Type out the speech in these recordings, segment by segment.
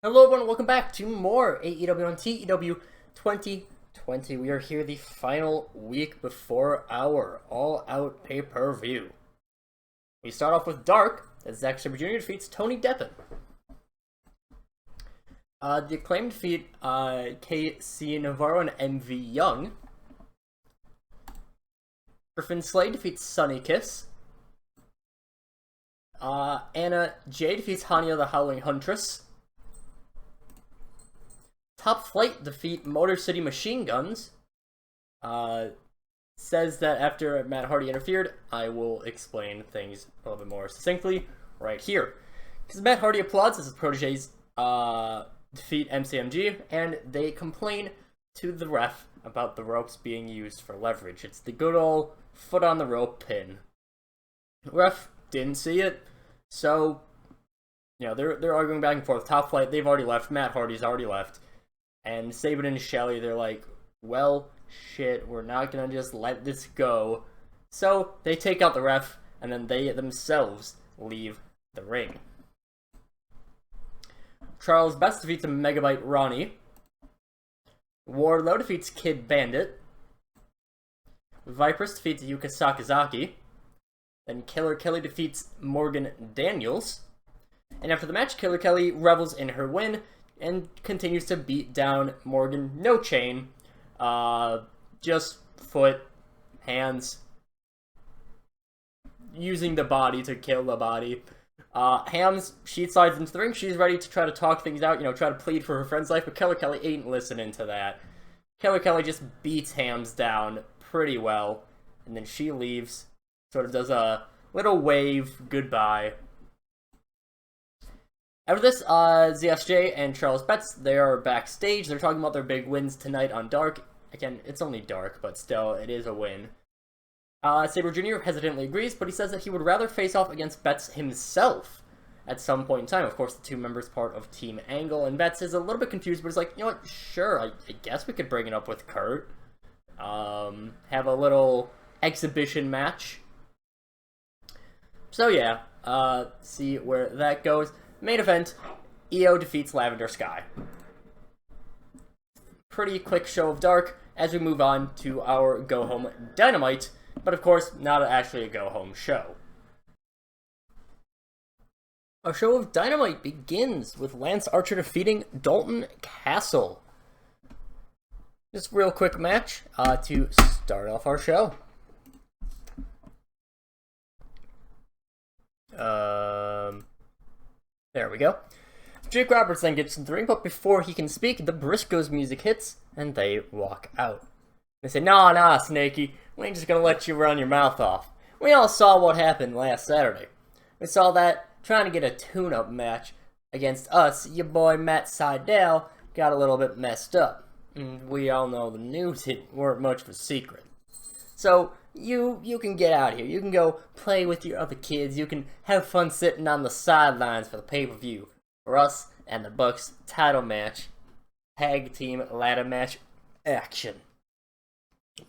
Hello everyone, welcome back to more AEW on TEW 2020. We are here the final week before our all-out pay-per-view. We start off with Dark, as Zack Sabre Jr. defeats Tony Deppen. The Acclaimed defeat KC Navarro and MV Young. Griffin Slade defeats Sunny Kiss. Anna Jay defeats Hania the Howling Huntress. Top Flight defeat Motor City Machine Guns. Says that after Matt Hardy interfered, I will explain things a little bit more succinctly right here. Because Matt Hardy applauds as his proteges defeat MCMG, and they complain to the ref about the ropes being used for leverage. It's the good old foot on the rope pin. Ref didn't see it, so you know they're arguing back and forth. Top Flight, they've already left. Matt Hardy's already left. And Sabin and Shelley, they're like, well, shit, we're not gonna just let this go. So they take out the ref, and then they themselves leave the ring. Charles Best defeats Megabyte Ronnie. Wardlow defeats Kid Bandit. Vipress defeats Yuka Sakazaki. Then Killer Kelly defeats Morgan Daniels. And after the match, Killer Kelly revels in her win and continues to beat down Morgan. No chain. Just foot, hands. Using the body to kill the body. Hams, she slides into the ring. She's ready to try to talk things out, try to plead for her friend's life, but Killer Kelly ain't listening to that. Killer Kelly just beats Hams down pretty well, and then she leaves, sort of does a little wave goodbye. After this, ZSJ and Charles Betts, they are backstage. They're talking about their big wins tonight on Dark. Again, it's only Dark, but still, it is a win. Sabre Jr. hesitantly agrees, but he says that he would rather face off against Betts himself at some point in time. Of course, the two members part of Team Angle, and Betts is a little bit confused, but he's like, you know what, sure, I guess we could bring it up with Kurt. Have a little exhibition match. So yeah, see where that goes. Main event, EO defeats Lavender Sky. Pretty quick show of Dark as we move on to our Go Home Dynamite, but of course, not actually a Go Home show. Our show of Dynamite begins with Lance Archer defeating Dalton Castle. Just a real quick match to start off our show. There we go. Jake Roberts then gets into the ring, but before he can speak, the Briscoes music hits, and they walk out. They say, nah, Snakey, we ain't just gonna let you run your mouth off. We all saw what happened last Saturday. We saw that trying to get a tune-up match against us, your boy Matt Sydal got a little bit messed up. And we all know the news weren't much of a secret. So, you can get out of here. You can go play with your other kids. You can have fun sitting on the sidelines for the pay-per-view. For us and the Bucks title match, tag team ladder match action.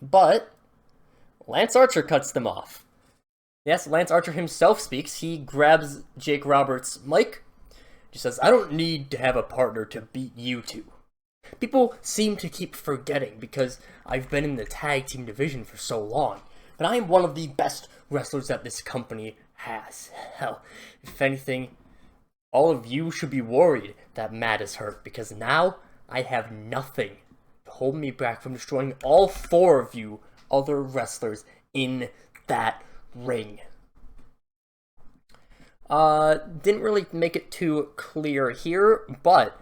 But Lance Archer cuts them off. Yes, Lance Archer himself speaks. He grabs Jake Roberts' mic. He says, I don't need to have a partner to beat you two. People seem to keep forgetting because I've been in the tag team division for so long. But I am one of the best wrestlers that this company has. Hell, if anything, all of you should be worried that Matt is hurt, because now I have nothing to hold me back from destroying all four of you other wrestlers in that ring. Didn't really make it too clear here, but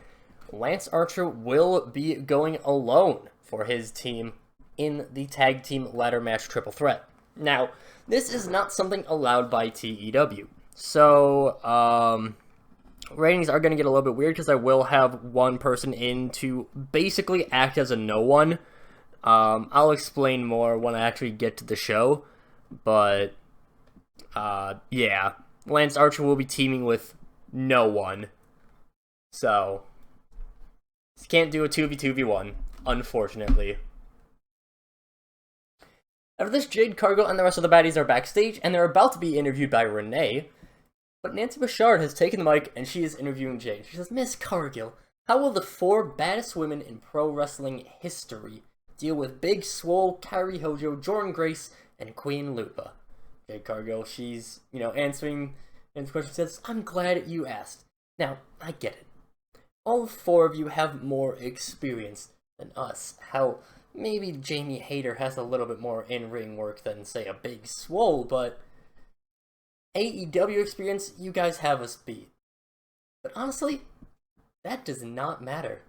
Lance Archer will be going alone for his team in the tag team ladder match triple threat. Now, this is not something allowed by TEW. So, ratings are going to get a little bit weird because I will have one person in to basically act as a no one. I'll explain more when I actually get to the show. But, yeah. Lance Archer will be teaming with no one. So, can't do a 2v2v1, unfortunately. After this, Jade Cargill and the rest of the baddies are backstage, and they're about to be interviewed by Renee. But Nancy Bouchard has taken the mic, and she is interviewing Jade. She says, Miss Cargill, How will the 4 baddest women in pro wrestling history deal with Big Swole, Kairi Hojo, Jordynne Grace, and Queen Lupa? Jade Cargill, she's, answering the question, says, I'm glad you asked. Now, I get it. All 4 of you have more experience than us. How maybe Jamie Hayter has a little bit more in-ring work than, say, a Big Swole, but AEW experience, you guys have us beat. But honestly, that does not matter.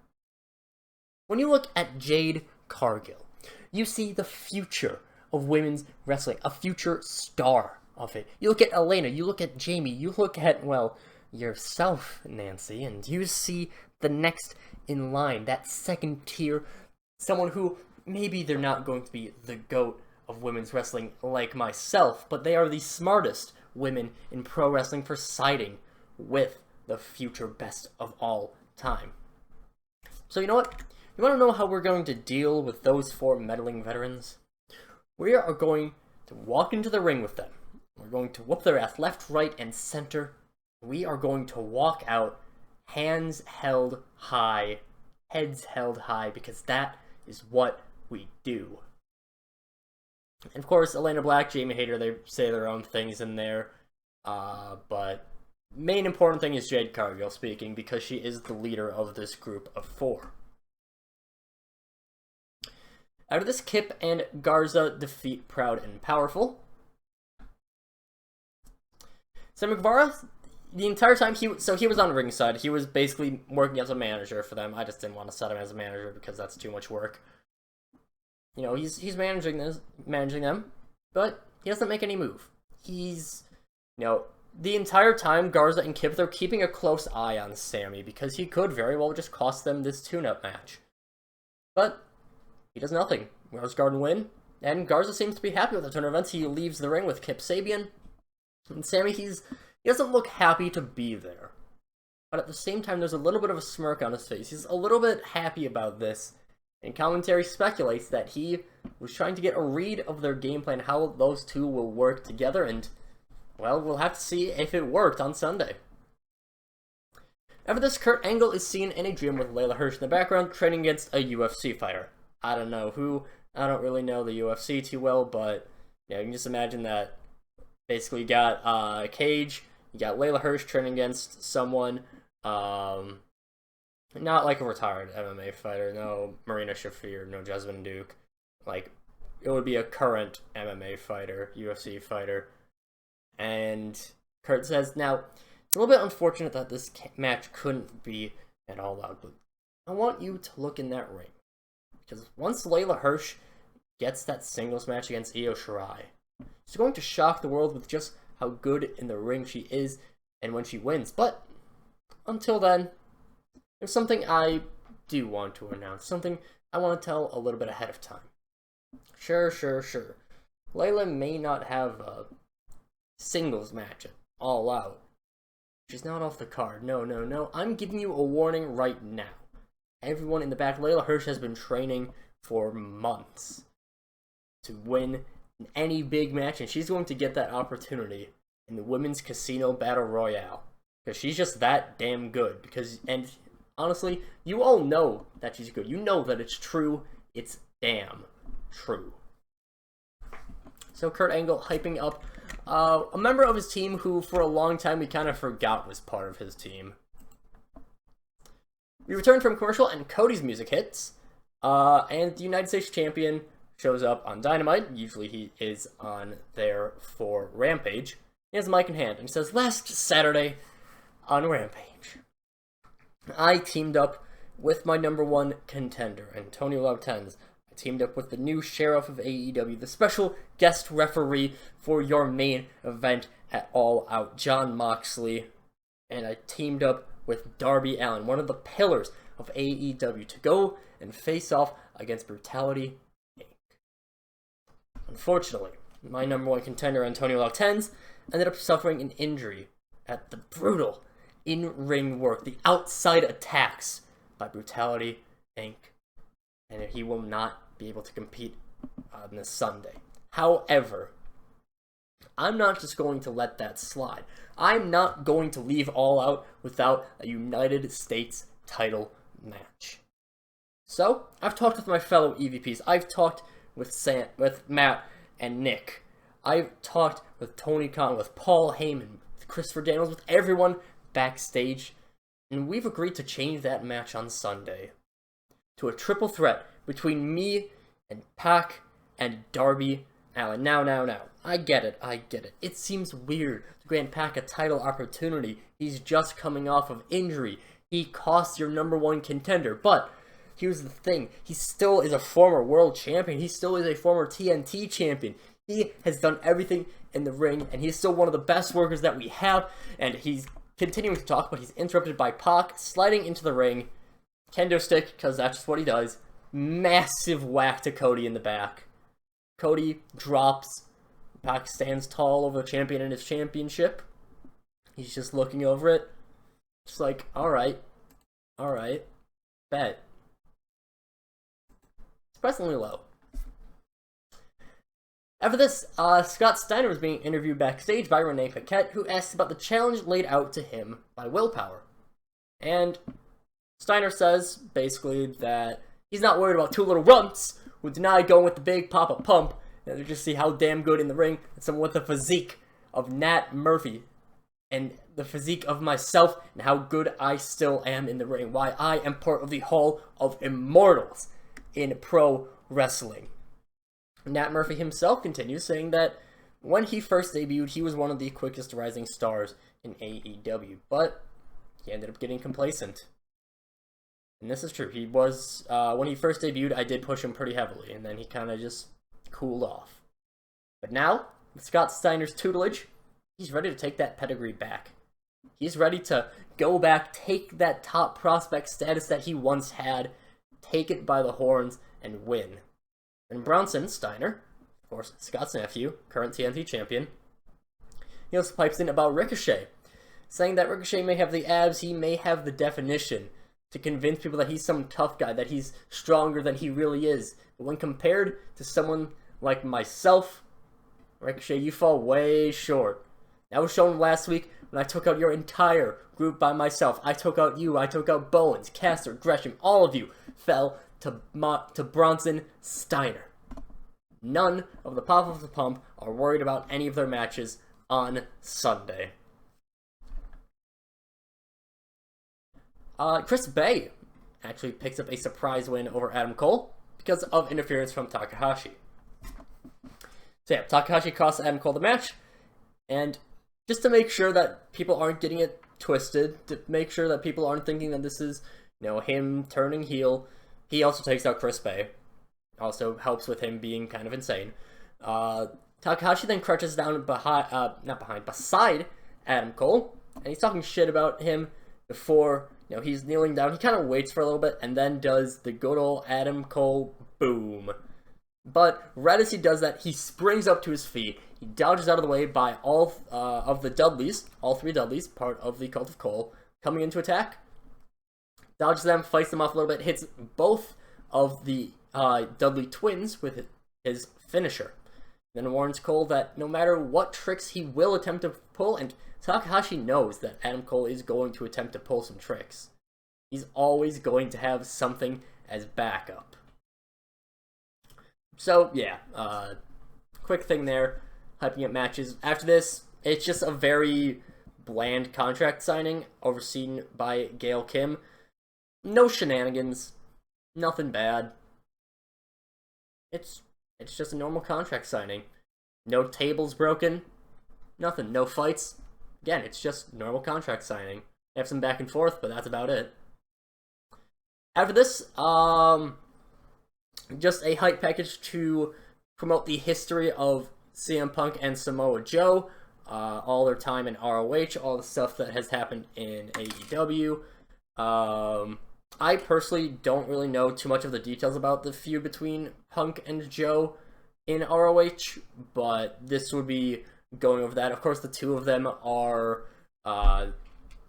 When you look at Jade Cargill, you see the future of women's wrestling, a future star of it. You look at Elena, you look at Jamie, you look at, well, yourself, Nancy, and you see the next in line, that second tier, someone who maybe they're not going to be the GOAT of women's wrestling like myself, but they are the smartest women in pro wrestling for siding with the future best of all time. So you know what? You want to know how we're going to deal with those 4 meddling veterans? We are going to walk into the ring with them. We're going to whoop their ass left, right, and center. We are going to walk out hands held high, heads held high, because that is what we do. And of course, Elena Black, Jamie Hayter, they say their own things in there, but main important thing is Jade Cargill speaking, because she is the leader of this group of 4. After this, Kip and Garza defeat Proud and Powerful. Sammy Guevara, the entire time he was on ringside. He was basically working as a manager for them. I just didn't want to set him as a manager because that's too much work. He's managing them, but he doesn't make any move. He's, the entire time Garza and Kip, they're keeping a close eye on Sammy because he could very well just cost them this tune-up match. But he does nothing. Rose Garden win, and Garza seems to be happy with the turn of events. He leaves the ring with Kip Sabian, and Sammy, he doesn't look happy to be there. But at the same time, there's a little bit of a smirk on his face. He's a little bit happy about this, and commentary speculates that he was trying to get a read of their game plan, how those two will work together, and, well, we'll have to see if it worked on Sunday. After this, Kurt Angle is seen in a dream with Layla Hirsch in the background, training against a UFC fighter. I don't know who. I don't really know the UFC too well, but you can just imagine that basically you got a cage, you got Layla Hirsch training against someone, not like a retired MMA fighter, no Marina Shafir, no Jasmine Duke. Like, it would be a current MMA fighter, UFC fighter. And Kurt says, now, it's a little bit unfortunate that this match couldn't be at All Out, but I want you to look in that ring. Because once Layla Hirsch gets that singles match against Io Shirai, she's going to shock the world with just how good in the ring she is and when she wins. But until then, there's something I do want to announce, something I want to tell a little bit ahead of time. Sure. Layla may not have a singles match at All Out. She's not off the card. No. I'm giving you a warning right now. Everyone in the back, Layla Hirsch has been training for months to win any big match, and she's going to get that opportunity in the Women's Casino Battle Royale. Because she's just that damn good. And honestly, you all know that she's good. You know that it's true. It's damn true. So Kurt Angle hyping up a member of his team who for a long time we kind of forgot was part of his team. We return from commercial and Cody's music hits, and the United States Champion shows up on Dynamite. Usually he is on there for Rampage. He has a mic in hand and says, last Saturday on Rampage, I teamed up with my #1 contender, Antonio Lautens. I teamed up with the new sheriff of AEW, the special guest referee for your main event at All Out, Jon Moxley. And I teamed up with Darby Allin, one of the pillars of AEW, to go and face off against Brutality Inc. Unfortunately, my #1 contender, Antonio Lautens, ended up suffering an injury at the brutal in-ring work, the outside attacks by Brutality Inc. And he will not be able to compete on this Sunday. However, I'm not just going to let that slide. I'm not going to leave All Out without a United States title match. So, I've talked with my fellow EVPs. I've talked with Matt and Nick. I've talked with Tony Khan, with Paul Heyman, with Christopher Daniels, with everyone backstage. And we've agreed to change that match on Sunday to a triple threat between me and Pac and Darby Allin. Now. I get it. It seems weird to grant Pac a title opportunity. He's just coming off of injury. He costs your #1 contender. But here's the thing. He still is a former world champion. He still is a former TNT champion. He has done everything in the ring, and he's still one of the best workers that we have. And he's continuing to talk, but he's interrupted by Pac sliding into the ring. Kendo stick, because that's just what he does. Massive whack to Cody in the back. Cody drops. Pac stands tall over the champion in his championship. He's just looking over it. Just like, alright, bet. Surprisingly low. After this, Scott Steiner was being interviewed backstage by Renee Paquette, who asked about the challenge laid out to him by Willpower. And Steiner says, basically, that he's not worried about two little runts who deny going with the big Papa Pump, and they just see how damn good in the ring, and someone with the physique of Nat Murphy, and the physique of myself, and how good I still am in the ring, why I am part of the Hall of Immortals in pro wrestling. Nat Murphy himself continues, saying that when he first debuted, he was one of the quickest rising stars in AEW, but he ended up getting complacent. And this is true. He was, when he first debuted, I did push him pretty heavily, and then he kind of just cooled off. But now, with Scott Steiner's tutelage, he's ready to take that pedigree back. He's ready to go back, take that top prospect status that he once had, take it by the horns, and win. And Bronson Steiner, of course, Scott's nephew, current TNT champion, he also pipes in about Ricochet, saying that Ricochet may have the abs, he may have the definition, to convince people that he's some tough guy, that he's stronger than he really is. But when compared to someone like myself, Ricochet, you fall way short. That was shown last week when I took out your entire group by myself. I took out you, I took out Bowens, Caster, Gresham, all of you fell to Bronson Steiner. None of the Pop of the Pump are worried about any of their matches on Sunday. Chris Bay actually picks up a surprise win over Adam Cole because of interference from Takahashi. So yeah, Takahashi costs Adam Cole the match, and just to make sure that people aren't getting it twisted, to make sure that people aren't thinking that this is, him turning heel, he also takes out Chris Bay. Also helps with him being kind of insane. Takahashi then crouches down beside Adam Cole, and he's talking shit about him before, he's kneeling down. He kind of waits for a little bit and then does the good old Adam Cole boom. But right as he does that, he springs up to his feet. He dodges out of the way by all of the Dudleys, all three Dudleys, part of the Cult of Cole, coming in to attack. Dodges them, fights them off a little bit, hits both of the Dudley twins with his finisher. Then warns Cole that no matter what tricks he will attempt to pull, and Takahashi knows that Adam Cole is going to attempt to pull some tricks. He's always going to have something as backup. So, yeah, quick thing there, hyping up matches. After this, it's just a very bland contract signing overseen by Gail Kim. No shenanigans, nothing bad. It's just a normal contract signing. No tables broken, nothing, no fights. Again, it's just normal contract signing. They have some back and forth, but that's about it. After this, just a hype package to promote the history of CM Punk and Samoa Joe, all their time in ROH, all the stuff that has happened in AEW. I personally don't really know too much of the details about the feud between Punk and Joe in ROH, but this would be going over that. Of course, the two of them are,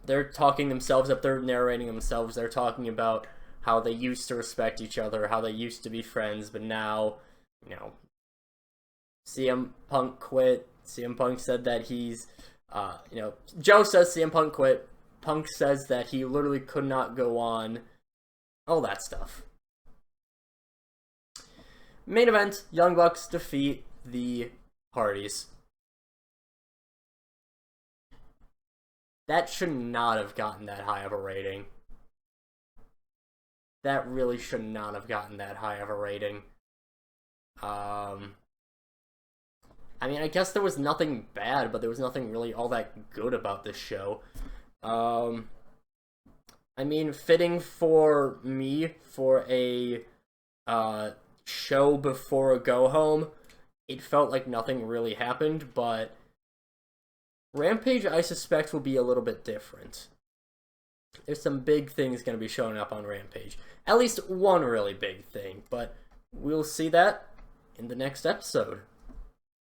they're talking themselves up, they're narrating themselves, they're talking about how they used to respect each other, how they used to be friends, but now, CM Punk quit. CM Punk said that he's, Joe says CM Punk quit. Punk says that he literally could not go on all that stuff. Main event, Young Bucks defeat the Hardys. That should not have gotten that high of a rating. That really should not have gotten that high of a rating. I mean, I guess there was nothing bad, but there was nothing really all that good about this show. I mean, fitting for me for a show before a go-home, it felt like nothing really happened, but Rampage, I suspect, will be a little bit different. There's some big things going to be showing up on Rampage. At least one really big thing, but we'll see that in the next episode.